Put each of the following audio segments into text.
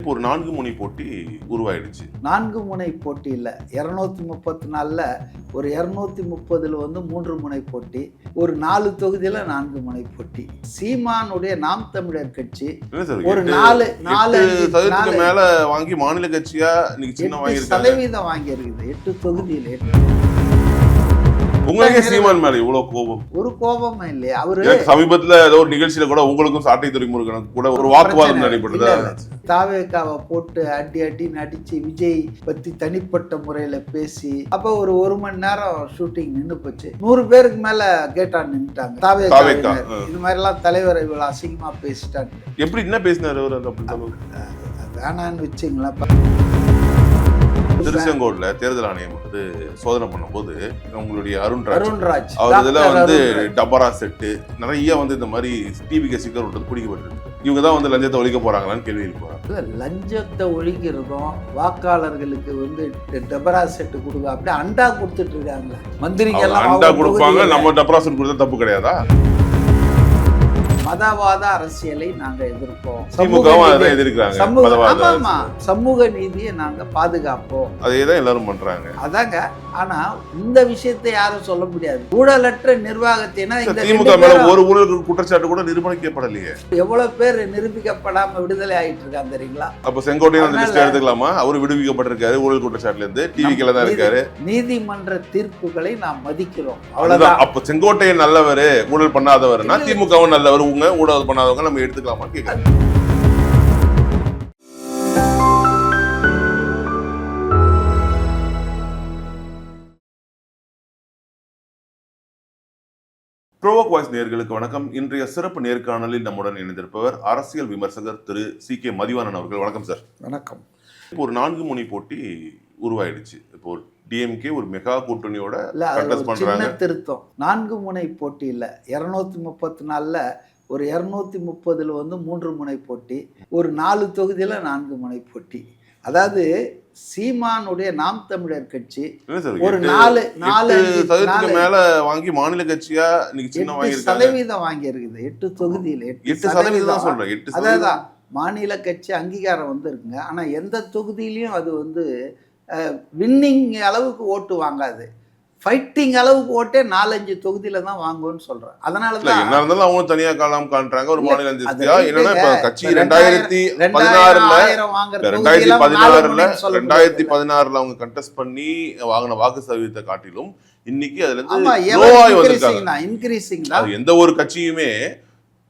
இப்போ ஒரு 4 முனை போட்டி உருவாயிடுச்சு. 4 முனை போட்டி இல்லை, 234ல் ஒரு 230 வந்து 3 முனை போட்டி, ஒரு 4 தொகுதியில் 4 முனை போட்டி. சீமானுடைய நாம் தமிழர் கட்சி ஒரு 4% மேல வாங்கி மாநில கட்சியா இன்னைக்கு சின்ன 8% வாங்கியிருக்குது 8 தொகுதியில். உங்களுக்கே சீமான் மேல இவ்வளவு கோபம்? ஒரு கோபம் இல்லையா? அவரு சமீபத்துல ஏதோ ஒரு நிகழ்ச்சியில கூட உங்களுக்கும் சாட்டை துறைமுருகனுக்கு கூட ஒரு வாக்குவாதம் நடைபெற்றதா? தாவேக்காவை போட்டு அடி நடிச்சு விஜய் பத்தி தனிப்பட்ட முறையில பேசி அப்ப ஒரு மணி நேரம் ஷூட்டிங் நின்று போச்சு. 100 பேருக்கு மேல கேட்டா நின்றுட்டாங்க. தாவேக்கா இது மாதிரி எல்லாம் தலைவர் இவ்வளவு அசிங்கமா பேசிட்டாங்க. எப்படி என்ன பேசினாரு அவர்? வேணான்னு வச்சுங்களா. திருச்செங்கோடுல தேர்தல் ஆணையம் வந்து சோதனை பண்ணும்போது உங்களுடைய அருண்ராஜ் அவர் இதுல வந்து டபரா செட்டு நிறைய வந்து இந்த மாதிரி டிவி ஸ்டிக்கர் விட்டது பிடிக்கப்பட்டிருக்கு. இவங்க தான் வந்து லஞ்சத்தை ஒழிக்க போறாங்களான்னு கேள்வி எழுப்புறாங்க. லஞ்சத்தை ஒழிக்கிறதும் வாக்காளர்களுக்கு வந்து டபரா செட்டு கொடுக்க அப்படியே அண்டா கொடுத்துட்டு இருக்காங்க. மந்திரிகள் எல்லாம் அண்டா கொடுப்பாங்க, நம்ம டபரா செட் கொடுத்தா தப்பு கிடையாதா? மதவாத அரசியலை நாங்க எதிர்ப்போம். சமூக நீதியை நாங்க பாதுகாப்போம். அதேதான் எல்லாரும் பண்றாங்க. அதாங்க. ஆனா இந்த விஷயத்தை யாரும் சொல்ல முடியாது. ஊழலற்ற நிர்வாகத்தினா திமுக மேல ஒரு ஊழல் குற்றச்சாட்டு கூட நிரூபிக்கப்படலையே. எவ்வளவு பேர் நிரூபிக்கப்படாம விடுதலை ஆயிட்டு இருக்காங்க தெரியுங்களா? அப்ப செங்கோட்டையன் அந்த லிஸ்ட் எடுத்துக்கலாமா? அவரு விடுவிக்கப்பட்டிருக்காரு ஊழல் குற்றச்சாட்டுல இருந்து. டிவிக்குள்ள தான் இருக்காரு. நீதிமன்ற தீர்ப்புகளை நாம் மதிக்கிறோம், அவ்வளவுதான். அப்ப செங்கோட்டையன் நல்லவர், ஊழல் பண்ணாதவர்னா திமுகவும் நல்லவர், ஊழல் பண்ணாதவங்க நம்ம எடுத்துக்கலாமா கேட்கலாம். ப்ரோவோக் வாய்ஸ் நேயர்களுக்கு வணக்கம். இன்றைய சிறப்பு நேர்காணலில் நம்முடன் இணைந்திருப்பவர் அரசியல் விமர்சகர் திரு CK மதிவாணன் அவர்கள். வணக்கம் சார். வணக்கம். இப்போ ஒரு 4 முனை போட்டி உருவாயிடுச்சு. இப்போ டிஎம்கே ஒரு மெகா கூட்டணியோட சின்ன திருத்தம். 4 முனை போட்டி இல்ல, 234ல் ஒரு 230 வந்து 3 முனை போட்டி, ஒரு 4 தொகுதியில் 4 முனை போட்டி. அதாவது சீமானுடைய நாம் தமிழர் கட்சி ஒரு 4% மேல வாங்கி மாநில கட்சியா இன்னைக்கு சின்ன 8% வாங்கியிருக்குது 8 தொகுதியில். 8% தான் சொல்றேன். 8% அதான் மாநில கட்சி அங்கீகாரம் வந்து இருக்குங்க. ஆனா எந்த தொகுதியிலையும் அது வந்து வின்னிங் அளவுக்கு ஓட்டு வாங்காது. ஃபைட்டிங் அளவுக்கு ஓட்டே 4-5 தொகுதியில தான் வாங்குவோன்னு சொல்றேன். அதனாலதான் என்ன இருந்தாலும் அவங்க தனியா காலம் காண்றாங்க ஒரு மாநில அந்தஸ்தியா. என்னன்னா இப்ப கட்சி 2016ல அவங்க கண்டெஸ்ட் பண்ணி வாங்கின வாக்கு சதவீதத்தை காட்டிலும் இன்னைக்கு அதுல இருந்து இன்கிரீசிங். எந்த ஒரு கட்சியுமே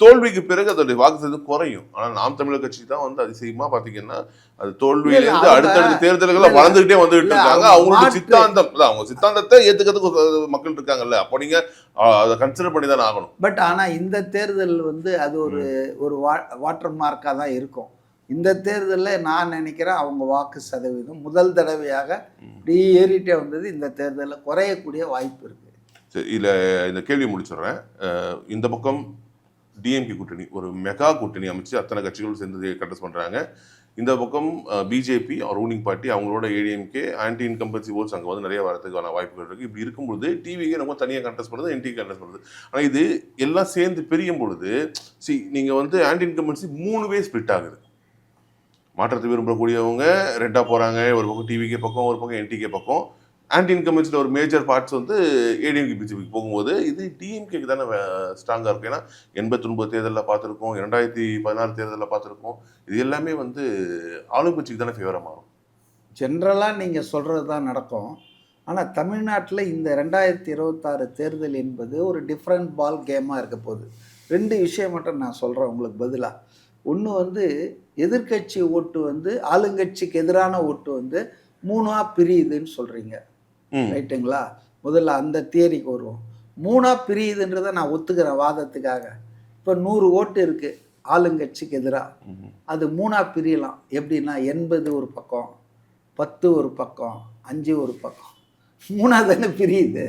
தோல்விக்கு பிறகு அதோடைய வாக்கு சதவீதம் குறையும். ஆனா நாம் தமிழர் கட்சி தான் வந்து அதிசயமா பாத்தீங்கன்னா அது தோல்வியிலிருந்து அடுத்தடுத்த தேர்தல்களை வளர்ந்துகிட்டே வந்துட்டு இருக்காங்க. அவங்களோட சித்தாந்தம், அவங்க சித்தாந்தத்தை ஏத்துக்கிறதுக்கு மக்கள் இருக்காங்கல்ல, அப்போ நீங்க அதை கன்சிடர் பண்ணி தான் ஆகணும். பட் ஆனா இந்த தேர்தல் வந்து அது ஒரு வாட்டர் மார்க்கா தான் இருக்கும். இந்த தேர்தலில் நான் நினைக்கிறேன் அவங்க வாக்கு சதவீதம் முதல் தடவையாக இப்படி ஏறிட்டே வந்தது. இந்த தேர்தலில் குறையக்கூடிய வாய்ப்பு இருக்கு. சரி, இல்ல இந்த கேள்வி முடிச்சிடுறேன். இந்த பக்கம் டிஎம்கே கூட்டணி ஒரு மெகா கூட்டணி அமைச்சு அத்தனை கட்சிகளும் சேர்ந்து கண்டெஸ்ட் பண்றாங்க. இந்த பக்கம் பிஜேபி ரூலிங் பார்ட்டி அவங்களோட ஏடிஎம்கே ஆன்டி இன்கம்பன்சி ஓட்ஸ் அங்கே வந்து நிறைய வரதுக்கான வாய்ப்புகள் இருக்குது. இப்படி இருக்கும்பொழுது டிவிக்கே நம்ம தனியாக கண்டெஸ்ட் பண்ணுறது, என்டி கண்டெஸ்ட் பண்ணுறது. ஆனால் இது எல்லாம் சேர்ந்து பிரியும் பொழுது நீங்கள் வந்து ஆன்டி இன்கம்பன்சி 3 ஸ்பிளிட் ஆகுது. மாற்றத்தை விரும்பக்கூடியவங்க ரெண்டாக போகிறாங்க. ஒரு பக்கம் டிவிக்கே பக்கம், ஒரு பக்கம் என்டிகே பக்கம். ஆன்டி இன்கம்பன்சியில் ஒரு மேஜர் பார்ட்ஸ் வந்து ஏடிஎம்கே பிஜேபிக்கு போகும்போது இது டிஎம்கேக்கு தானே ஸ்ட்ராங்காக இருக்கும். ஏன்னா 89 தேர்தலில் பார்த்துருக்கோம், 2016 தேர்தலில் பார்த்துருக்கோம். இது எல்லாமே வந்து ஆளுங்கட்சிக்கு தானே ஃபேவராக மாறும். ஜென்ரலாக நீங்கள் சொல்கிறது தான் நடக்கும். ஆனால் தமிழ்நாட்டில் இந்த 2026 தேர்தல் என்பது ஒரு டிஃப்ரெண்ட் பால் கேமாக இருக்க போகுது. 2 விஷயம் மட்டும் நான் சொல்கிறேன் உங்களுக்கு பதிலாக. ஒன்று வந்து எதிர்கட்சி ஓட்டு வந்து ஆளுங்கட்சிக்கு எதிரான ஓட்டு வந்து 3ஆ பிரியுதுன்னு சொல்கிறீங்க, ரைட்டுங்களா? முதல்ல அந்த தியரிக்கு வருவோம். 3ஆ பிரியுதுன்றதை நான் ஒத்துக்கிறேன் வாதத்துக்காக. இப்போ 100 ஓட்டு இருக்குது ஆளுங்கட்சிக்கு எதிராக, அது 3ஆ பிரியலாம். எப்படின்னா 80 ஒரு பக்கம், 10 ஒரு பக்கம், 5 ஒரு பக்கம், 3ஆ தானே பிரியுது.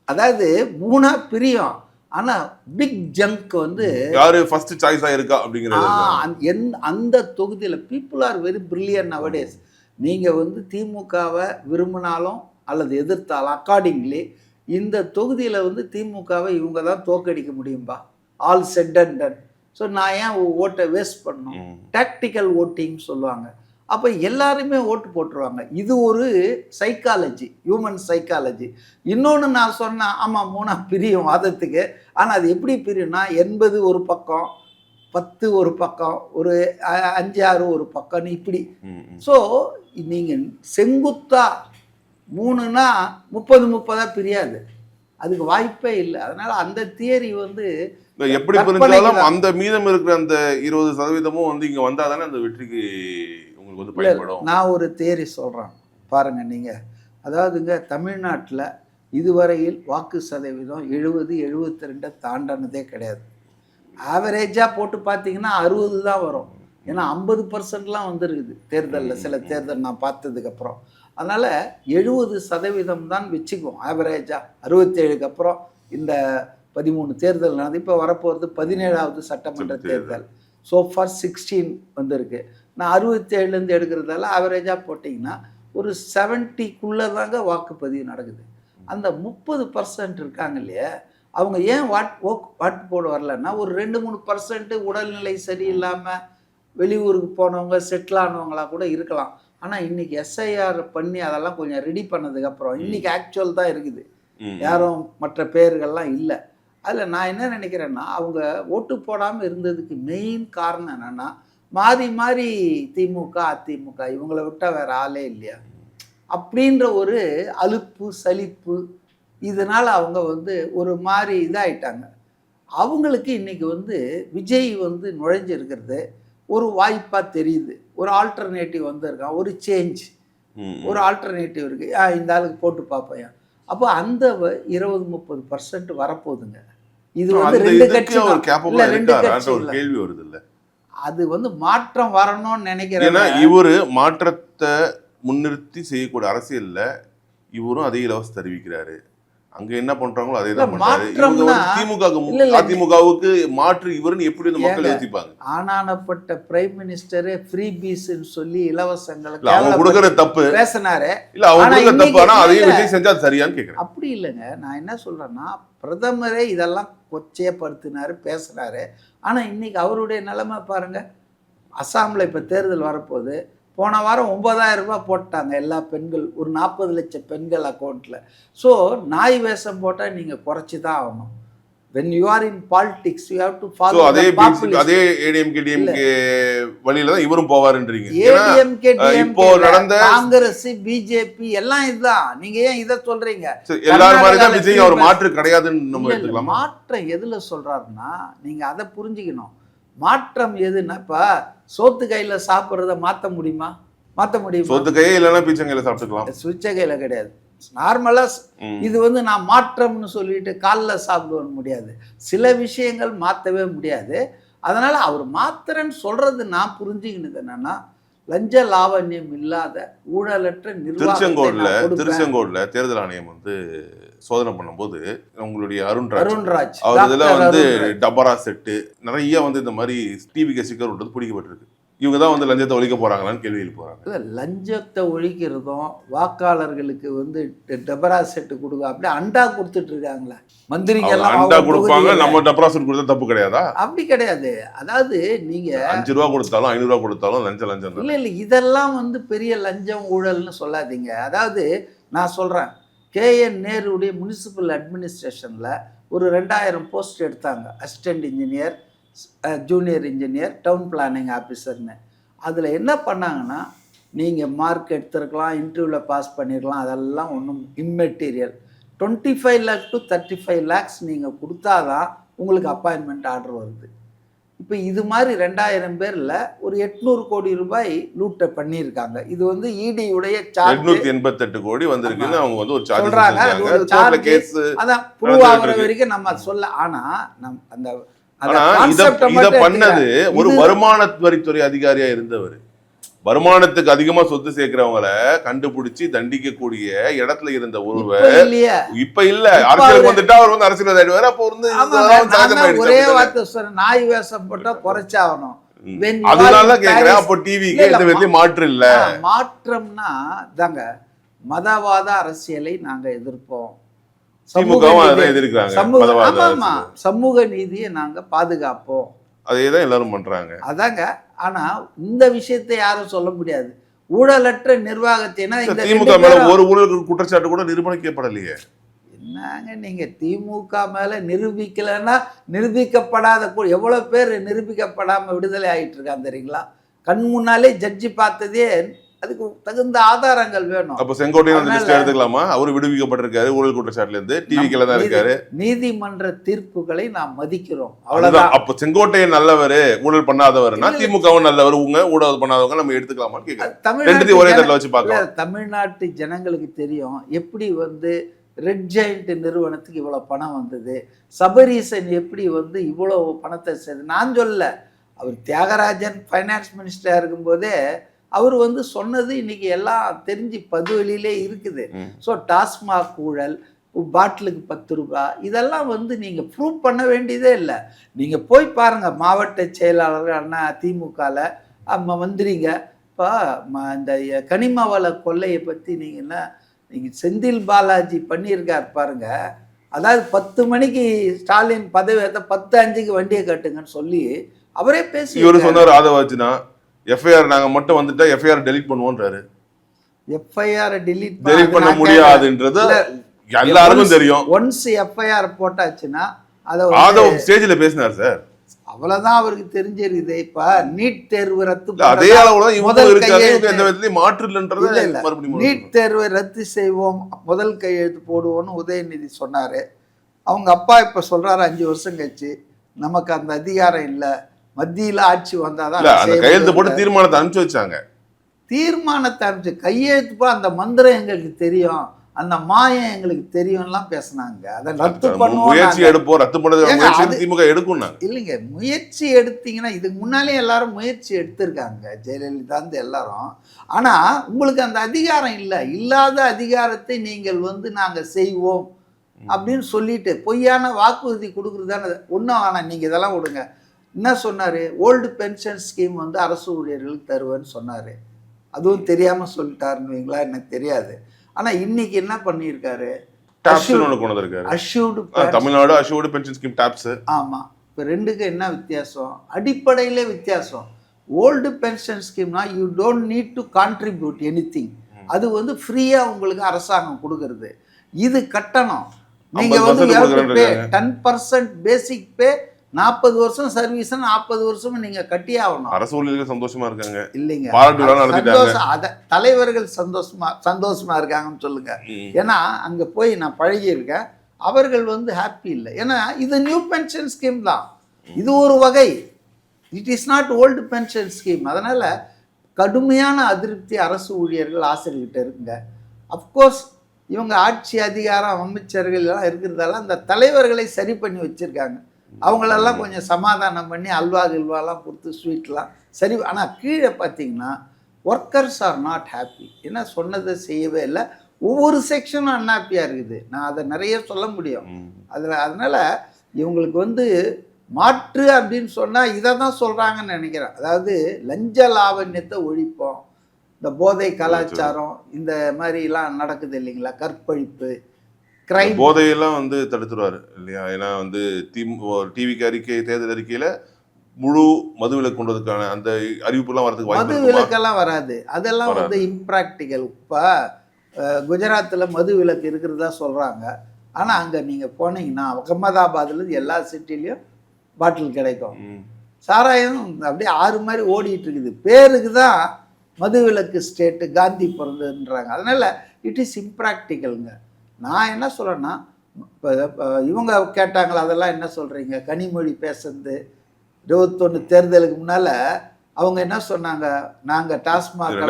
அதாவது 3ஆ பிரியும். ஆனால் பிக் ஜங்க் வந்து யாரு ஃபர்ஸ்ட் சாய்ஸாக இருக்கா அப்படிங்கிறது அந்த தொகுதியில் people are very brilliant nowadays. நீங்கள் வந்து திமுகவை விரும்பினாலும் அல்லது எதிர்த்தாலும் அக்கார்டிங்லி இந்த தொகுதியில் வந்து திமுகவை இவங்க தான் தோக்கடிக்க முடியும்பா. All set and done. So நான் ஏன் ஓட்டை வேஸ்ட் பண்ணணும், டாக்டிக்கல் ஓட்டிங் சொல்லுவாங்க. அப்போ எல்லாருமே ஓட்டு போட்டுருவாங்க. இது ஒரு சைக்காலஜி, ஹியூமன் சைக்காலஜி. இன்னொன்று நான் சொன்னேன், ஆமாம் 3 பிரியும் வாதத்துக்கு. ஆனால் அது எப்படி பிரியும்னா 80 ஒரு பக்கம், 10 ஒரு பக்கம், ஒரு 5 6 ஒரு பக்கம்னு இப்படி. ஸோ நீங்கள் செங்குத்தா 3னா 30 பிரியாது, அதுக்கு வாய்ப்பே இல்லை. அதனால் அந்த தியரி வந்து எப்படி புரிஞ்சாலும் அந்த மீதம் இருக்கிற அந்த 20% வந்து இங்கே வந்தால் தானே அந்த வெற்றிக்கு உங்களுக்கு வந்து பயன்படும். நான் ஒரு தியரி சொல்கிறேன் பாருங்கள் நீங்கள். அதாவதுங்க, தமிழ்நாட்டில் இதுவரையில் வாக்கு சதவீதம் 70-72 தாண்டினதே கிடையாது. ஆவரேஜாக போட்டு பார்த்தீங்கன்னா 60 தான் வரும். ஏன்னா 50%லாம் வந்துருக்குது தேர்தலில், சில தேர்தல் நான் பார்த்ததுக்கப்புறம். அதனால் 70% தான் வச்சுக்குவோம் ஆவரேஜாக. 67க்கு அப்புறம் இந்த 13 தேர்தல் நடந்து இப்போ வரப்போகிறது 17வது சட்டமன்ற தேர்தல். ஸோ ஃபார் 16 வந்திருக்கு. நான் 67லேருந்து எடுக்கிறதால ஆவரேஜாக போட்டிங்கன்னா ஒரு 70க்குள்ளே தாங்க வாக்குப்பதிவு நடக்குது. அந்த 30% இருக்காங்க இல்லையா, அவங்க ஏன் வாட்டு போட வரலன்னா ஒரு 2-3% உடல்நிலை சரியில்லாமல் வெளியூருக்கு போனவங்க, செட்டில் ஆனவங்களாக கூட இருக்கலாம். ஆனால் இன்றைக்கி எஸ்ஐஆர் பண்ணி அதெல்லாம் கொஞ்சம் ரெடி பண்ணதுக்கப்புறம் இன்றைக்கி ஆக்சுவல் தான் இருக்குது, யாரும் மற்ற பேர்கள்லாம் இல்லை. அதில் நான் என்ன நினைக்கிறேன்னா, அவங்க ஓட்டு போடாமல் இருந்ததுக்கு மெயின் காரணம் என்னென்னா, மாறி மாறி திமுக அதிமுக இவங்களை விட்டால் வேறு ஆளே இல்லையா அப்படின்ற ஒரு அலுப்பு சலிப்பு, இதனால் அவங்க வந்து ஒரு மாதிரி இதாகிட்டாங்க. அவங்களுக்கு இன்றைக்கி வந்து விஜய் வந்து நுழைஞ்சிருக்கிறது ஒரு வாய்ப்பாக தெரியுது. ஒரு ஆல்டர்னேட்டிவ் வந்திருக்கான், ஒரு சேஞ்ச், ஒரு ஆல்டர்னேட்டிவ் இருக்குது, இந்த ஆளுக்கு போட்டு பார்ப்பேன். அப்போ அந்த 20-30% வரப்போகுதுங்க. இது வந்து 2 கட்சி கேள்வி வருது இல்லை, அது வந்து மாற்றம் வரணும்னு நினைக்கிறேன். ஏன்னா இவரு மாற்றத்தை முன்னிறுத்தி செய்யக்கூடிய அரசியல்ல இவரும் அதே இலவசம் தெரிவிக்கிறாரு. அங்க என்ன பண்றாங்களோ அதே தான் பண்றாரு. அதிமுகவுக்கு மாற்று இவருன்னு எப்படி இந்த மக்கள் யோசிப்பாங்க? ஆனானப்பட்ட பிரைம் மினிஸ்டரே ஃப்ரீ பீஸ்ன்னு சொல்லி இலவசங்களுக்கு அவங்க கொடுக்கற தப்பு பேசினாரு. இல்ல அவங்க கொடுக்கற தப்பு, ஆனா அதையும் விஜய் செஞ்சா சரியான்னு கேக்குறேன். அப்படி இல்லைங்க, நான் என்ன சொல்றேன்னா, பிரதமரே இதெல்லாம் கொச்சையப்படுத்தினாரு, பேசுறாரு. ஆனா இன்னைக்கு அவருடைய நிலைமை பாருங்க. அசாமில் இப்போ தேர்தல் வரப்போகுது. போன வாரம் 9,000 ரூபாய் போட்டாங்க எல்லா பெண்கள், ஒரு 40 லட்சம் பெண்கள் அக்கௌண்ட்டில். ஸோ நாய் வேஷம் போட்டால் நீங்கள் குறைச்சி தான் ஆகணும். when you are in politics you have to follow the populist. அதே ஏடிஎம்கே டிஎம்கே வழியில தான் இவரும் போவாருன்றீங்க. ஏடிஎம்கே இப்போ நடந்த காங்கிரஸ் பிஜேபி எல்லாம் இதுதான். நீங்க ஏன் இதை சொல்றீங்க? எல்லாரும் மாதிரி தான் விஜய் அவர் மாற்று கிடையாதுன்னு நம்ம எடுத்துக்கலாம். மாற்றம் எதுல சொல்றாருன்னா, நீங்க அதை புரிஞ்சுக்கணும். மாற்றம் எதுன்னா, இப்ப சோத்து கையில சாப்பிட்றத மாற்ற முடியுமா? மாற்ற முடியுமா? சோத்து கையே இல்லைன்னா பீச்ச கையில சாப்பிட்டுக்கலாம். சுவிச்ச கையில கிடையாது. நார்மலா இது வந்து நான் மாற்றம்னு சொல்லிட்டு காலில் சாப்பிடுவது முடியாது. சில விஷயங்கள் மாற்றவே முடியாது. அதனால அவர் மாத்திரன்னு சொல்றது நான் புரிஞ்சுக்கினது என்னன்னா, லஞ்ச லாவண்யம் இல்லாத ஊழலற்ற திருச்செங்கோடுல தேர்தல் ஆணையம் வந்து சோதனை பண்ணும்போது உங்களுடைய அருண்ராஜ் அவர் இதுல வந்து டபரா செட்டு நிறைய வந்து இந்த மாதிரி டிவி ஸ்டிக்கர் விட்டது பிடிக்கப்பட்டிருக்கு. இவங்க தான் வந்து லஞ்சத்தை ஒழிக்க போறாங்களான்னு கேள்வி எழுப்புறாங்க. இல்லை, லஞ்சத்தை ஒழிக்கிறதும் வாக்காளர்களுக்கு வந்து டபரா செட்டு கொடுக்க அப்படியே அண்டா கொடுத்துட்டு இருக்காங்களே மந்திரிகள்லாம். அண்டா கொடுப்பாங்க, நம்ம டபரா செட் கொடுத்தா தப்பு கிடையாதா? அப்படி கிடையாது. அதாவது நீங்க 5 ரூபா கொடுத்தாலும் 500 ரூபா கொடுத்தாலும் லஞ்சம் இல்லை இல்லை, இதெல்லாம் வந்து பெரிய லஞ்சம் ஊழல்னு சொல்லாதீங்க. அதாவது நான் சொல்றேன், KN நேருடைய முனிசிபல் அட்மினிஸ்ட்ரேஷனில் ஒரு 2000 போஸ்ட் எடுத்தாங்க. Assistant engineer, junior engineer, town planning ஆஃபீஸர்னு. அதில் என்ன பண்ணாங்கன்னா, நீங்கள் மார்க் எடுத்துருக்கலாம், இன்டர்வியூவில் பாஸ் பண்ணிடலாம், அதெல்லாம் ஒன்றும் இம்மெட்டீரியல். 25 lakh to 35 lakhs நீங்கள் கொடுத்தாதான் உங்களுக்கு அப்பாயின்மெண்ட் ஆர்டர் வருது. இப்போ இது மாதிரி 2000 பேரில் ஒரு 800 கோடி ரூபாய் லூட்டை பண்ணியிருக்காங்க. இது வந்து ED உடைய சார்ஜ் 888 கோடி வந்திருக்குன்னு அவங்க வந்து ஒரு சார்ஜ் சொல்றாங்க. அதான் ப்ரூவ் ஆகிற வரைக்கும் நம்ம சொல்ல. ஆனால் அந்த இத பண்ணது ஒரு வருமான வரித்துறை அதிகாரியா இருந்தவர். வருமானத்துக்கு அதிகமா சொத்து சேர்க்கிறவங்கள கண்டுபிடிச்சு தண்டிக்கக்கூடிய இடத்துல இருந்த ஒருவர் இப்ப இல்ல. அரசியலுக்கு வந்துட்டா அவர் வந்து அரசியல் ஆயிடுவாரு. அப்போ வந்து ஒரே வார்த்தை சொல்ற, நாய் வேஷம் போட்டா குறைச்சாகணும். அதனால கேக்குறேன், அப்போ டிவிக்கு இந்த விதத்துல மாற்று இல்ல. மாற்றம்னா தாங்க மதவாத அரசியலை நாங்க எதிர்ப்போம். சமூக நீதியை நாங்க பாதுகாப்போம். அதே தான் எல்லாரும் பண்றாங்க. அதாங்க. ஆனா இந்த விஷயத்தை யாரும் சொல்ல முடியாது. ஊழலற்ற நிர்வாகத்தினா இந்த திமுக மேல ஒரு ஊழல் குற்றச்சாட்டு கூட நிரூபணிக்கப்படலையே. என்னங்க நீங்க திமுக மேல நிரூபிக்கலைன்னா நிரூபிக்கப்படாத எவ்வளவு பேர் நிரூபிக்கப்படாம விடுதலை ஆயிட்டு இருக்காங்க தெரியுங்களா? கண் முன்னாலே ஜட்ஜி பார்த்ததே. அதுக்கு தகுந்த ஆதாரங்கள் வேணும். அப்ப செங்கோட்டையன் அந்த லிஸ்ட் எடுத்துக்கலாமா? அவரு விடுவிக்கப்பட்டிருக்காரு ஊழல் குற்றச்சாட்டுல இருந்து, டிவிக்கல தான் இருக்காரு. நீதிமன்ற தீர்ப்புகளை நாம் மதிக்கிறோம், அவ்வளவுதான். அவ்வளவுதான். அப்ப செங்கோட்டையன் நல்லவரு, ஊழல் பண்ணாதவர்னா திமுகவும் நல்லவர், ஊழல் பண்ணாதவங்க நம்ம எடுத்துக்கலாமான்னு கேட்கறேன். ரெண்டுத்தையும் ஒரே தட்டில் வச்சு பார்க்கலாம். தமிழ்நாட்டு ஜனங்களுக்கு தெரியும் எப்படி ரெட் ஜெயண்ட் நிறுவனத்துக்கு இவ்வளவு பணம் வந்தது, சபரீசன் எப்படி இவ்வளவு பணத்தை செய்து. நான் சொல்ல, அவர் தியாகராஜன் ஃபைனான்ஸ் மினிஸ்டரா இருக்கும்போதே அவர் சொன்னது இன்னைக்கு எல்லாம் தெரிஞ்சு பதுவெளியிலே இருக்குது. ஸோ டாஸ்மாக் ஊழல், பாட்டிலுக்கு 10 ரூபாய், இதெல்லாம் நீங்கள் ப்ரூவ் பண்ண வேண்டியதே இல்லை. நீங்கள் போய் பாருங்கள், மாவட்ட செயலாளர் அண்ணா திமுகவில் மந்திரிங்க. இப்போ இந்த கனிம வள கொள்ளையை பற்றி நீங்கள் செந்தில் பாலாஜி பண்ணியிருக்கார் பாருங்க. அதாவது 10 மணிக்கு ஸ்டாலின் பதவி 10:05 வண்டியை கட்டுங்கன்னு சொல்லி அவரே பேசி இவர் சொன்னார். அதை வச்சுனா எஃப்ஐஆர் நாங்க மட்டும் வந்துட்டா எஃப்ஐஆர் டெலீட் பண்ணுவோன்றாரு. எஃப்ஐஆர் டெலீட் பண்ண முடியாதுன்றது எல்லாருக்கும் தெரியும். ஒன்ஸ் எஃப்ஐஆர் போட்டாச்சுன்னா அதை ஸ்டேஜ்ல பேசினார் சார். அவ்வளவுதான் அவருக்கு தெரிஞ்சிருக்குது. இப்ப நீட் தேர்வு ரத்து, அதே அளவுதான் இவங்க இருக்காங்க, எந்த விதத்திலயும் மாற்று இல்லைன்றது. நீட் தேர்வை ரத்து செய்வோம், முதல் கையெழுத்து போடுவோம்னு உதயநிதி சொன்னாரு. அவங்க அப்பா இப்ப சொல்றாரு 5 வருஷம் கழிச்சு நமக்கு அந்த அதிகாரம் இல்லை, மத்தியில ஆட்சி வந்தாதான் கையெழுத்து போட்டு தீர்மானத்தை அனுப்பிச்சு வச்சாங்க. தீர்மானத்தை அனுப்பிச்சு கையெழுத்து போ, அந்த மந்திரம் எங்களுக்கு தெரியும், அந்த மாயம் எங்களுக்கு தெரியும்லாம் பேசினாங்க. அதை ரத்து பண்ணுவோம், முயற்சி எடுப்போம், ரத்து பண்ணது திமுக எடுக்கும் இல்லைங்க. முயற்சி எடுத்தீங்கன்னா இதுக்கு முன்னாலே எல்லாரும் முயற்சி எடுத்திருக்காங்க, ஜெயலலிதா எல்லாரும். ஆனா உங்களுக்கு அந்த அதிகாரம் இல்லை. இல்லாத அதிகாரத்தை நீங்கள் நாங்க செய்வோம் அப்படின்னு சொல்லிட்டு பொய்யான வாக்குறுதி கொடுக்குறதான ஒன்றும். ஆனால் நீங்கள் இதெல்லாம் விடுங்க. என்ன சொன்னார்? ஓல்டு பென்ஷன் ஸ்கீம் அரசு ஊழியர்களுக்கு தருவேன்னு சொன்னார். அதுவும் தெரியாமல் சொல்லிட்டாருன்னு வைங்களா, எனக்கு தெரியாது. ஆனால் இன்னைக்கு என்ன பண்ணியிருக்காரு? Tamil Nadu assured pension scheme TAPS. ஆமாம். இப்போ ரெண்டுக்கு என்ன வித்தியாசம்? அடிப்படையிலே வித்தியாசம். ஓல்டு பென்ஷன் ஸ்கீம்னா you don't need to contribute anything. அது ஃப்ரீயாக உங்களுக்கு அரசாங்கம் கொடுக்கறது. இது கட்டணம். நீங்கள் 10% பேசிக் பே, 40 வருஷம் சர்வீஸ், 40 வருஷமும் நீங்க கட்டி ஆகணும். அரசு ஊழியர்கள் சந்தோஷமா இருக்காங்க. இல்லைங்க, சந்தோஷம். தலைவர்கள் சந்தோஷமா இருக்காங்கன்னு சொல்லுங்க. ஏன்னா அங்க போய் நான் பழகி இருக்கேன். அவர்கள் ஹாப்பி இல்லை. ஏன்னா இது நியூ பென்ஷன் ஸ்கீம் தான். இது ஒரு வகை. It is not old pension scheme. அதனால கடுமையான அதிருப்தி அரசு ஊழியர்கள் ஆசிரியர்கிட்ட இருக்குங்க. அப்கோர்ஸ் இவங்க ஆட்சி அதிகாரம் அமைச்சர்கள் எல்லாம் இருக்கிறதால அந்த தலைவர்களை சரி பண்ணி வச்சிருக்காங்க. அவங்களெல்லாம் கொஞ்சம் சமாதானம் பண்ணி அல்வா கில்வாலாம் கொடுத்து ஸ்வீட்லாம் சரி. ஆனால் கீழே பார்த்தீங்கன்னா ஒர்க்கர்ஸ் ஆர் நாட் ஹாப்பி. ஏன்னா சொன்னதை செய்யவே இல்லை. ஒவ்வொரு செக்ஷனும் அன்ஹாப்பியாக இருக்குது. நான் அதை நிறைய சொல்ல முடியும் அதனால் இவங்களுக்கு மாற்று அப்படின்னு சொன்னால் இதை தான் சொல்கிறாங்கன்னு நினைக்கிறேன். அதாவது லஞ்ச லாவண்யத்தை ஒழிப்போம், இந்த போதை கலாச்சாரம் இந்த மாதிரிலாம் நடக்குது இல்லைங்களா, கற்பழிப்பு, போதையெல்லாம் தடுத்துருவாரு இல்லையா? ஏன்னா டிவிக்கு அறிக்கை, தேர்தல் அறிக்கையில முழு மதுவிலக்கு கொண்டதுக்கான அந்த அறிவிப்புலாம் வரதுக்கு வாய்ப்பு. மதுவிலக்கெல்லாம் வராது. அதெல்லாம் இம்ப்ராக்டிக்கல். இப்போ குஜராத்தில் மதுவிலக்கு இருக்கிறதா சொல்றாங்க. ஆனா அங்க நீங்க போனீங்கன்னா அகமதாபாத்ல எல்லா சிட்டிலையும் பாட்டில் கிடைக்கும். சாராயம் அப்படியே ஆறு மாதிரி ஓடிட்டு இருக்குது. பேருக்கு தான் மதுவிலக்கு ஸ்டேட்டு, காந்தி பிறந்ததுன்றாங்க. அதனால இட் இஸ் இம்ப்ராக்டிக்கலுங்க. நான் என்ன சொல்கிறேன்னா, இப்போ இவங்க கேட்டாங்களா, அதெல்லாம் என்ன சொல்கிறீங்க, கனிமொழி பேசுறது 21 தேர்தலுக்கு முன்னால் அவங்க என்ன சொன்னாங்க, நாங்கள் டாஸ்மாக்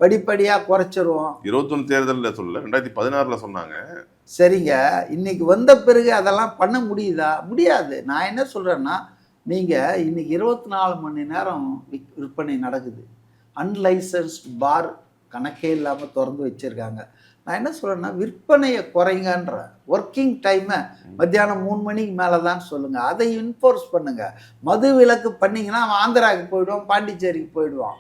படிப்படியாக குறைச்சிருவோம். 21 தேர்தலில் சொல்ல 2016 சொன்னாங்க. சரிங்க, இன்னைக்கு வந்த பிறகு அதெல்லாம் பண்ண முடியுதா? முடியாது. நான் என்ன சொல்கிறேன்னா, நீங்கள் இன்னைக்கு 24 மணி நேரம் விற்பனை நடக்குது. அன்லைசன்ஸ்ட் பார் கணக்கே இல்லாமல் திறந்து வச்சுருக்காங்க. நான் என்ன சொல்கிறேன்னா, விற்பனையை குறைங்கன்ற, ஒர்க்கிங் டைமை மத்தியானம் 3 மணிக்கு மேலே தான் சொல்லுங்கள். அதை இன்ஃபோர்ஸ் பண்ணுங்கள். மது விலக்கு பண்ணிங்கன்னா அவன் ஆந்திராவுக்கு போயிடுவான், பாண்டிச்சேரிக்கு போயிடுவான்.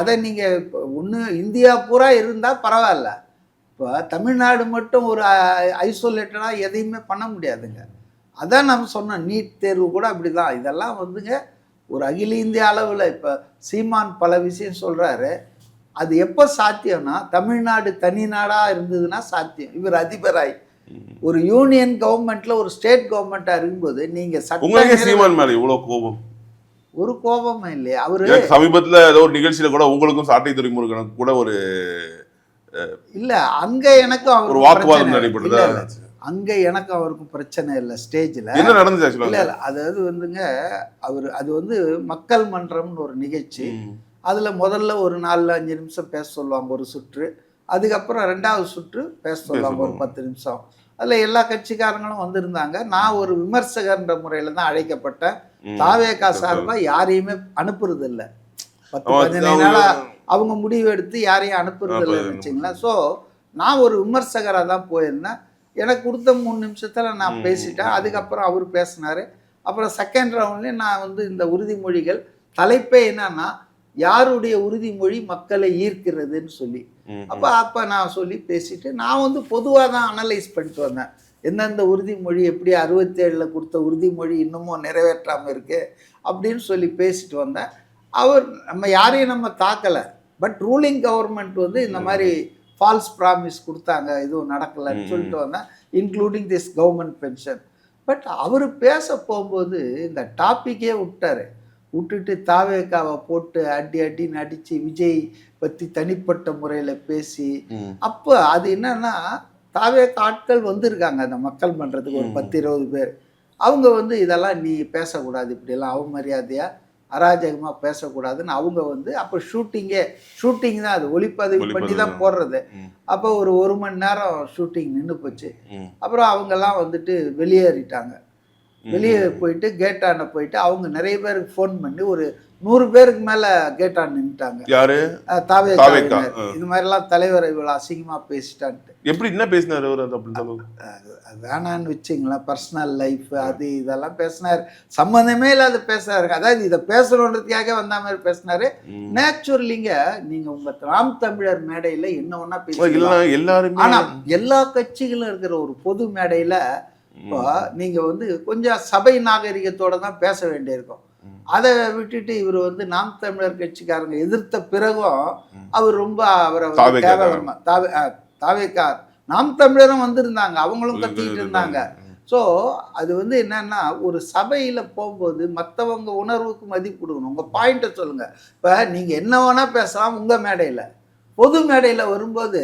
அதை நீங்கள் ஒன்று இந்தியா பூரா இருந்தால் பரவாயில்ல. இப்போ தமிழ்நாடு மட்டும் ஒரு ஐசோலேட்டடாக எதையுமே பண்ண முடியாதுங்க. அதான் நம்ம சொன்னோம், நீட் தேர்வு கூட அப்படிதான். இதெல்லாம் வந்துங்க ஒரு அகில இந்திய அளவில் இப்போ சீமான் பல விஷயம் சொல்கிறாரு. அது எப்போ சாத்தியம்னா தமிழ்நாடு தனி நாடாக இருந்ததுன்னா சாத்தியம். இவர் அதிபராய் ஒரு யூனியன் கவர்மெண்ட்ல ஒரு ஸ்டேட் கவர்மெண்ட்டாக இருக்கும்போது நீங்கள் உங்களுக்கே சட்டம் சீமான் மேல இவ்வளவு கோபம்? ஒரு கோபமும் இல்லையா அவரு? சமீபத்துல ஏதோ ஒரு நிகழ்ச்சியில கூட உங்களுக்கும் சாட்டை துறைமுருகனுக்கு கூட ஒரு இல்ல அங்க எனக்கும் ஒரு அவருக்கும் வாக்குவாதம் பிரச்சனை நடைபெற்றதா? இல்ல. அங்க எனக்கும் அவருக்கும் பிரச்சனை இல்லை ஸ்டேஜ்ல. என்ன நடந்துச்சு இல்ல ஆக்சுவலா? இல்ல அதாவது வந்துங்க அது வந்து மக்கள் மன்றம்னு ஒரு நிகழ்ச்சி. அதுல முதல்ல ஒரு 4-5 நிமிஷம் பேச சொல்லுவாங்க ஒரு சுற்று. அதுக்கப்புறம் 2வது சுற்று பேச சொல்லுவாங்க ஒரு 10 நிமிஷம். அதுல எல்லா கட்சிக்காரங்களும் வந்திருந்தாங்க. நான் ஒரு விமர்சகர்ன்ற முறையில தான் அழைக்கப்பட்டேன். தாவேகா சார்பா யாரையுமே அனுப்புறது இல்லை. 10-15 நாளா அவங்க முடிவு எடுத்து யாரையும் அனுப்புறது இல்லைன்னு வச்சுங்களேன். ஸோ நான் ஒரு விமர்சகராக தான் போயிருந்தேன். எனக்கு கொடுத்த 3 நிமிஷத்தில் நான் பேசிட்டேன். அதுக்கப்புறம் அவர் பேசினார். அப்புறம் செகண்ட் ரவுண்ட்லேயும் நான் வந்து இந்த உறுதிமொழிகள் தலைப்பே என்னன்னா யாருடைய உறுதிமொழி மக்களை ஈர்க்கிறதுன்னு சொல்லி அப்போ நான் சொல்லி பேசிட்டு நான் வந்து பொதுவாக தான் அனலைஸ் பண்ணிட்டு வந்தேன். எந்தெந்த உறுதிமொழி எப்படி 67ல் கொடுத்த உறுதிமொழி இன்னமும் நிறைவேற்றாமல் இருக்கு அப்படின்னு சொல்லி பேசிட்டு வந்தேன். அவர் நம்ம யாரையும் நம்ம தாக்கலை. பட் ரூலிங் கவர்மெண்ட் வந்து இந்த மாதிரி ஃபால்ஸ் ப்ராமிஸ் கொடுத்தாங்க, எதுவும் நடக்கலைன்னு சொல்லிட்டு வந்தேன், including this government pension. But அவர் பேச போகும்போது இந்த டாப்பிக்கே விட்டுட்டு தாவேக்காவை போட்டு அடின்னு அடித்து விஜய் பற்றி தனிப்பட்ட முறையில் பேசி அப்போ அது என்னன்னா தாவேக்கா ஆட்கள் வந்திருக்காங்க அந்த மக்கள் மன்றத்துக்கு ஒரு 10-20 பேர். அவங்க வந்து இதெல்லாம் நீ பேசக்கூடாது, இப்படியெல்லாம் அவமரியாதையாக அராஜகமாக பேசக்கூடாதுன்னு அவங்க வந்து அப்போ ஷூட்டிங் தான், அது ஒளிப்பதிவு பண்ணி தான் போடுறது. அப்போ ஒரு 1 மணி நேரம் ஷூட்டிங் நின்று போச்சு. அப்புறம் அவங்கெல்லாம் வந்துட்டு வெளியேறிட்டாங்க. வெளியே போயிட்டு கேட்டாண்ட போயிட்டு அவங்க நிறைய பேருக்கு ஃபோன் பண்ணி ஒரு 100 பேருக்கு மேலே கேட்டான் நின்றுட்டாங்க. யாரு? தாவேக்கா. இது மாதிரிலாம் தலைவர் இவ்வளோ அசிங்கமாக பேசிட்டான்ட்டு. எப்படி என்ன பேசினார் அவர்? வேணான்னு வச்சுங்களேன், பர்சனல் லைஃப் அது இதெல்லாம் பேசினார். சம்மந்தமே இல்லாத பேசுறாரு. அதாவது இதை பேசணுன்றதுக்காக வந்த மாதிரி பேசினாரு. நேச்சுரலிங்க நீங்க உங்க நாம் தமிழர் மேடையில என்ன ஒன்னா பேசலாம் எல்லாருமே. ஆனா எல்லா கட்சிகளும் இருக்கிற ஒரு பொது மேடையில இப்போ நீங்க வந்து கொஞ்சம் சபை நாகரிகத்தோட தான் பேச வேண்டியிருக்கும். அதை விட்டுட்டு இவர் வந்து நாம் தமிழர் கட்சிக்காரங்க எதிர்த்த பிறகும் அவர் ரொம்ப அவரை கேவலமா தாவேக்கா நாம் தமிழரும் வந்திருந்தாங்க, அவங்களும் கத்திக்கிட்டு இருந்தாங்க. ஸோ அது வந்து என்னன்னா ஒரு சபையில் போகும்போது மற்றவங்க உணர்வுக்கு மதிப்பு கொடுக்கணும். உங்கள் பாயிண்ட்டை சொல்லுங்கள். இப்போ நீங்கள் என்ன வேணால் பேசலாம் உங்கள் மேடையில். பொது மேடையில் வரும்போது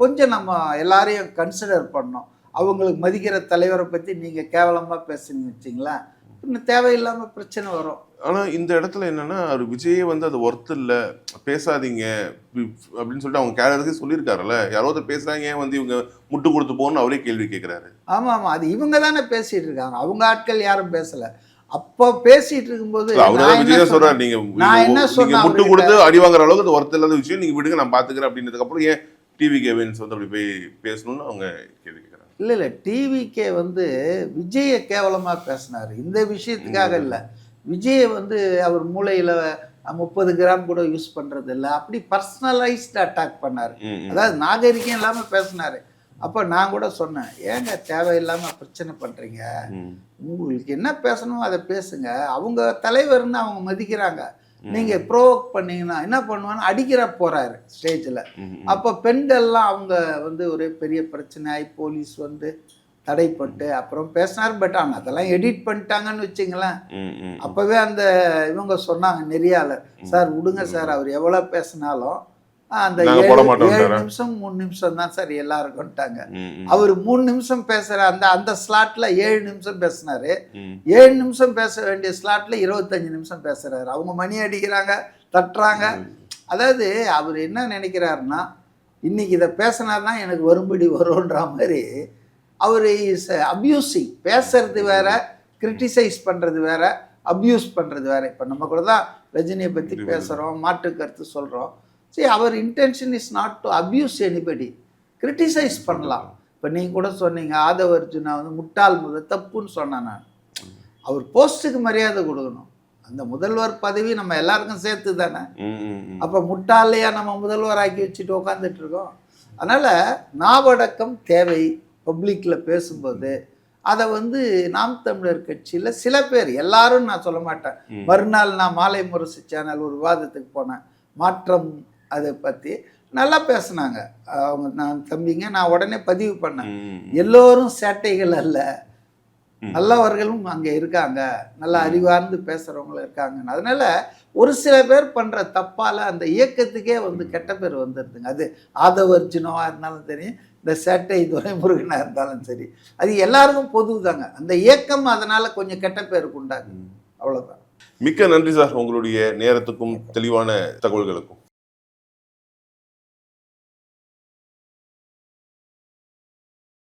கொஞ்சம் நம்ம எல்லாரையும் கன்சிடர் பண்ணோம். அவங்களுக்கு மதிக்கிற தலைவரை பற்றி நீங்கள் கேவலமாக பேசுனீங்க வச்சிங்களேன், இன்னும் தேவையில்லாமல் பிரச்சனை வரும். ஆனால் இந்த இடத்துல என்னன்னா அவர் விஜயே வந்து அது ஒர்த்து இல்லை, பேசாதீங்க அப்படின்னு சொல்லிட்டு அவங்க கேரளத்துக்கே சொல்லியிருக்காருல்ல. யாரோ ஒருத்தர் பேசுகிறாங்க, ஏன் வந்து இவங்க முட்டு கொடுத்து போகணும்னு அவரே கேள்வி கேட்குறாரு. ஆமாம், அது இவங்க தானே பேசிகிட்டு இருக்காங்க, அவங்க ஆட்கள் யாரும் பேசலை. அப்போ பேசிட்டு இருக்கும்போது விஜய் சொல்றாரு, நீங்க முட்டு கொடுத்து அடி வாங்குற அளவுக்கு அது ஒர்த்து இல்லாத விஷயம், நீங்க விடுங்க நான் பாத்துக்கிறேன் அப்படின்றதுக்கு அப்புறம் ஏன் டிவிகே வேன்ஸ் வந்து அப்படி போய் பேசணும்னு அவங்க கேள்வி கேட்குறாங்க. இல்லை டிவிகே வந்து விஜயை கேவலமாக பேசினார் இந்த விஷயத்துக்காக இல்லை. விஜயை வந்து அவர் மூளையில் 30 கிராம் கூட யூஸ் பண்ணுறது இல்லை, அப்படி பர்சனலைஸ்டு அட்டாக் பண்ணார். அதாவது நாகரிகம் இல்லாமல் பேசினார். அப்போ நான் கூட சொன்னேன், ஏங்க தேவையில்லாமல் பிரச்சனை பண்ணுறீங்க, உங்களுக்கு என்ன பேசணுமோ அதை பேசுங்க, அவங்க தலைவர்னு அவங்க மதிக்கிறாங்க. நீங்கள் ப்ரோவோக் பண்ணீங்கன்னா என்ன பண்ணுவான்னு அடிக்கிற போகிறாரு ஸ்டேஜில். அப்போ பெண்கள்லாம் அவங்க வந்து ஒரே பெரிய பிரச்சனையாகி போலீஸ் வந்து தடைப்பட்டு அப்புறம் பேசினார். பட் ஆனால் அதெல்லாம் எடிட் பண்ணிட்டாங்கன்னு வச்சுங்களேன். அப்போவே அந்த இவங்க சொன்னாங்க நெறியாளர், சார் விடுங்க சார், அவர் எவ்வளோ பேசினாலும் அந்த 7 நிமிஷம் 3 நிமிஷம் தான் சார் எல்லாருக்கும்ட்டாங்க. அவர் 3 நிமிஷம் பேசுற அந்த ஸ்லாட்ல 7 நிமிஷம் பேசினாரு. 7 நிமிஷம் பேச வேண்டிய ஸ்லாட்ல 25 நிமிஷம் பேசுறாரு. அவங்க மணி அடிக்கிறாங்க, தட்டுறாங்க. அதாவது அவர் என்ன நினைக்கிறாருன்னா இன்னைக்கு இதை பேசினார்னா எனக்கு வரும்படி வரும்ன்ற மாதிரி அவர் இஸ் அப்யூசிங். பேசுறது வேற, கிரிட்டிசைஸ் பண்ணுறது வேற, அப்யூஸ் பண்ணுறது வேற. இப்போ நம்ம கூட தான் ரஜினியை பற்றி பேசுகிறோம், மாற்று கருத்து சொல்கிறோம். சரி, அவர் intention is not to abuse anybody, criticise பண்ணலாம். இப்போ நீங்கள் கூட சொன்னீங்க ஆதவ அர்ஜுனா வந்து முட்டாள் தப்புன்னு சொன்னேன் நான். அவர் போஸ்ட்டுக்கு மரியாதை கொடுக்கணும். அந்த முதல்வர் பதவி நம்ம எல்லாருக்கும் சேர்த்து தானே. அப்போ முட்டாளையா நம்ம முதல்வர் ஆக்கி வச்சுட்டு உட்காந்துட்டு இருக்கோம். அதனால் நாவடக்கம் தேவை. பப்ளிக்கில் பேசும்போது அதை வந்து நாம் தமிழர் கட்சியில் சில பேர், எல்லாரும் நான் சொல்ல மாட்டேன். மறுநாள் நான் மாலை முரசு சேனல் ஒரு விவாதத்துக்கு போனேன், மாற்றம் அதை பற்றி நல்லா பேசுனாங்க அவங்க. நான் தம்பிங்க, நான் உடனே பதிவு பண்ணேன், எல்லோரும் சேட்டைகள் அல்ல, நல்லவர்களும் அங்கே இருக்காங்க, நல்லா அறிவார்ந்து பேசுகிறவங்களும் இருக்காங்க. அதனால ஒரு சில பேர் பண்ணுற தப்பால் அந்த இயக்கத்துக்கே வந்து கெட்ட பேர் வந்துடுதுங்க. அது ஆதவர்ஜுனவாக இருந்தாலும் சரி, இந்த சேட்டை துரைமுருகனாக இருந்தாலும் சரி, அது எல்லாருக்கும் பொதுதாங்க. அந்த இயக்கம் அதனால் கொஞ்சம் கெட்ட பேருக்கு உண்டாகுது, அவ்வளோதான். மிக்க நன்றி சார், உங்களுடைய நேரத்துக்கும் தெளிவான தகவல்களுக்கும்.